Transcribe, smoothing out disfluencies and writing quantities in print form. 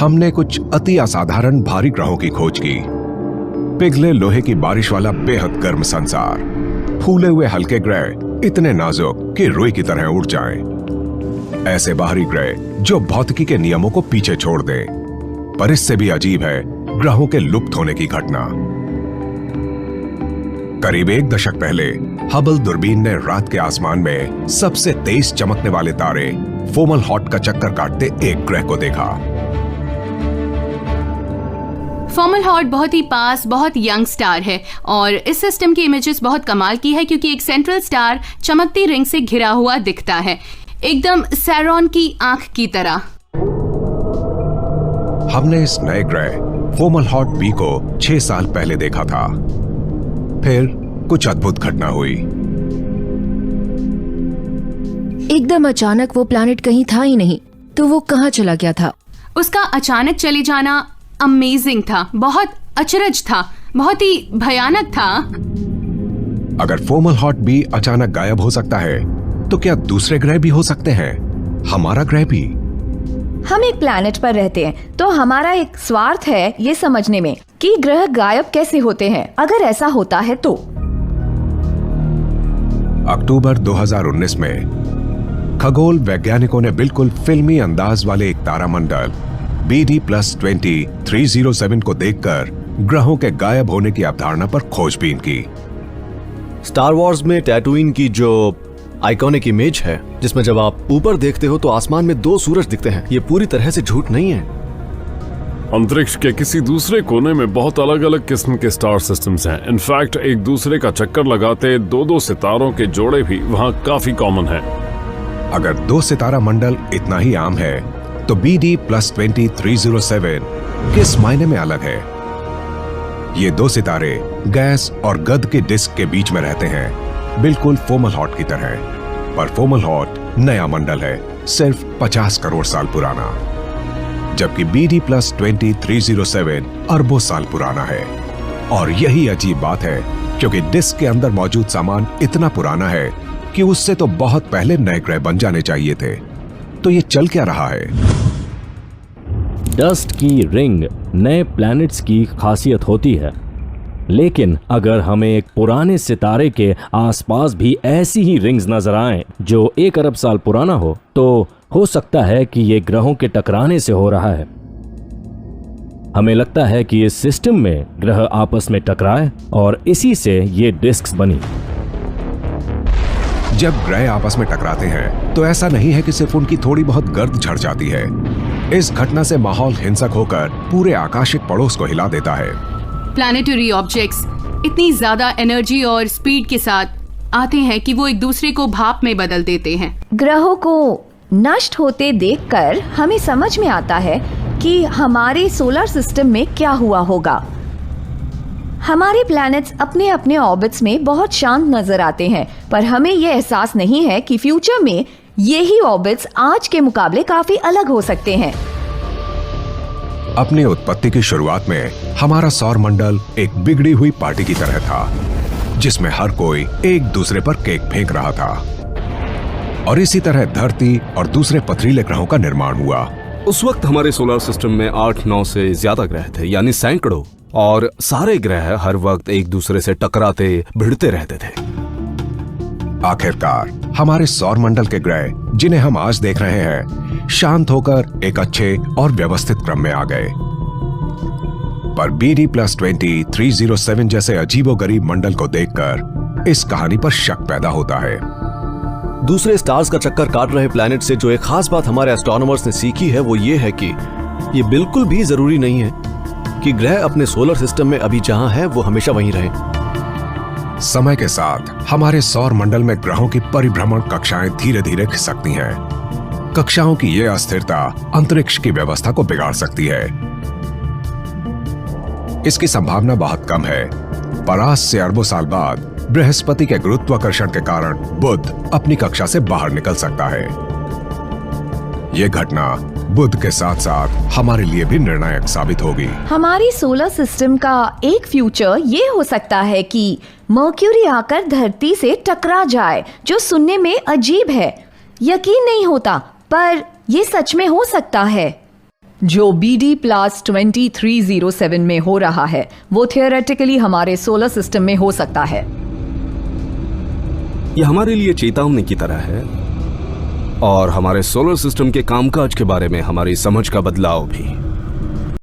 हमने कुछ अति असाधारण भारी ग्रहों की खोज की। पिघले लोहे की बारिश वाला बेहद गर्म संसार, फूले हुए हल्के ग्रह इतने नाजुक कि रुई की तरह उड़ जाएं। ऐसे बाहरी ग्रह जो भौतिकी के नियमों को पीछे छोड़ दें। पर इससे भी अजीब है ग्रहों के लुप्त होने की घटना। करीब 1 दशक पहले हबल दूरबीन ने रात के आसमान में सबसे तेज चमकने वाले तारे फोमलहॉट का चक्कर काटते एक ग्रह को देखा। फोमलहॉट बहुत ही पास, बहुत यंग स्टार है और इस सिस्टम की इमेजेस बहुत कमाल की है क्योंकि एक सेंट्रल स्टार चमकती रिंग से घिरा हुआ दिखता है, एकदम सैरॉन की आंख की तरह। हमने इस नए ग्रह फोमलहॉट बी को 6 साल पहले देखा था। फिर कुछ अद्भुत घटना हुई। एकदम अचानक वो प्लैनेट कहीं था ही नहीं, तो वो कहाँ चला गया था? उसका अचानक चले जाना अमेजिंग था, बहुत अचरज था, बहुत ही भयानक था। अगर फोमलहॉट बी अचानक गायब हो सकता है तो क्या दूसरे ग्रह भी हो सकते हैं, हमारा ग्रह भी? हम एक प्लैनेट पर रहते हैं तो हमारा एक स्वार्थ है ये समझने में कि ग्रह गायब कैसे होते हैं। अगर ऐसा होता है तो अक्टूबर 2019 में खगोल वैज्ञानिकों ने बिल्कुल फिल्मी अंदाज वाले एक तारामंडल BD+20 307 को देखकर ग्रहों के गायब होने की अवधारणा पर खोजबीन की। स्टार वॉर्स में टैटूइन की जो आइकॉनिक इमेज है, जिसमें जब आप ऊपर देखते हो तो आसमान में 2 सूरज दिखते हैं, ये पूरी तरह से झूठ नहीं है। अंतरिक्ष के किसी दूसरे कोने में बहुत अलग अलग किस्म के स्टार सिस्टम्स हैं। इनफैक्ट एक दूसरे का चक्कर लगाते 2-2 सितारों के जोड़े भी वहाँ काफी कॉमन है। अगर 2 सितारा मंडल इतना ही आम है तो BD+20 307 किस मायने में अलग है? ये 2 सितारे गैस और गद के डिस्क के बीच में रहते हैं, बिल्कुल फोमलहॉट की तरह। पर फोमलहॉट नया मंडल है, सिर्फ 50 करोड़ साल पुराना, जबकि BD+20 307 अरबों साल पुराना है। और यही अजीब बात है क्योंकि डिस्क के अंदर मौजूद सामान इतना पुराना है कि उससे तो बहुत पहले नए ग्रह बन जाने चाहिए थे। तो ये चल क्या रहा है? डस्ट की रिंग नए प्लैनेट्स की खासियत होती है, लेकिन अगर हमें एक पुराने सितारे के आसपास भी ऐसी ही रिंग्स नजर आएं जो 1 अरब साल पुराना हो सकता है कि ये ग्रहों के टकराने से हो रहा है। हमें लगता है कि इस सिस्टम में ग्रह आपस में टकराए और इसी से ये डिस्क्स बनी। जब ग्रह आपस में टकराते हैं तो ऐसा नहीं है कि सिर्फ उनकी थोड़ी बहुत गर्द झड़ जाती है। इस घटना से माहौल हिंसक होकर पूरे आकाशिक पड़ोस को हिला देता है। प्लैनेटरी ऑब्जेक्ट्स इतनी ज्यादा एनर्जी और स्पीड के साथ आते हैं कि वो एक दूसरे को भाप में बदल देते हैं। ग्रहों को नष्ट होते देखकर हमें समझ में आता है कि हमारे सोलर सिस्टम में क्या हुआ होगा। हमारे प्लैनेट्स अपने अपने ऑर्बिट्स में बहुत शांत नजर आते हैं, पर हमें यह एहसास नहीं है कि फ्यूचर में यही ऑर्बिट्स आज के मुकाबले काफी अलग हो सकते हैं। अपनी उत्पत्ति की शुरुआत में हमारा सौर मंडल एक बिगड़ी हुई पार्टी की तरह था, जिसमें हर कोई एक दूसरे पर केक फेंक रहा था। और इसी तरह धरती और दूसरे पथरीले ग्रहों का निर्माण हुआ। उस वक्त हमारे सोलर सिस्टम में 8-9 से ज्यादा ग्रह थे, यानी सैकड़ों, और सारे ग्रह हर वक्त एक दूसरे से टकराते भिड़ते रहते थे। आखिरकार हमारे सौर मंडल के ग्रह, जिन्हें हम आज देख रहे हैं, शांत होकर एक अच्छे और व्यवस्थित क्रम में आ गए। पर BD+20 307 जैसे अजीबोगरीब मंडल को देखकर इस कहानी पर शक पैदा होता है। दूसरे स्टार्स का चक्कर काट रहे प्लैनेट से जो एक खास बात हमारे एस्ट्रोनॉमर्स ने सीखी है वो ये है कि ये बिल्कुल भी जरूरी नहीं है कि ग्रह अपने सोलर सिस्टम में अभी जहां है वो हमेशा वहीं रहे। समय के साथ हमारे सौर मंडल में ग्रहों की परिभ्रमण कक्षाएं धीरे धीरे खिसकती हैं। कक्षाओं की यह अस्थिरता अंतरिक्ष की व्यवस्था को बिगाड़ सकती है। इसकी संभावना बहुत कम है, पर आज से अरबों साल बाद बृहस्पति के गुरुत्वाकर्षण के कारण बुध अपनी कक्षा से बाहर निकल सकता है। यह घटना बुध के साथ साथ हमारे लिए भी निर्णायक साबित होगी। हमारी सोलर सिस्टम का एक फ्यूचर ये हो सकता है कि मर्क्यूरी आकर धरती से टकरा जाए, जो सुनने में अजीब है, यकीन नहीं होता, पर ये सच में हो सकता है। जो BD प्लस 2307 में हो रहा है वो थियोरेटिकली हमारे सोलर सिस्टम में हो सकता है। यह हमारे लिए चेतावनी की तरह है और हमारे सोलर सिस्टम के कामकाज के बारे में हमारी समझ का बदलाव भी।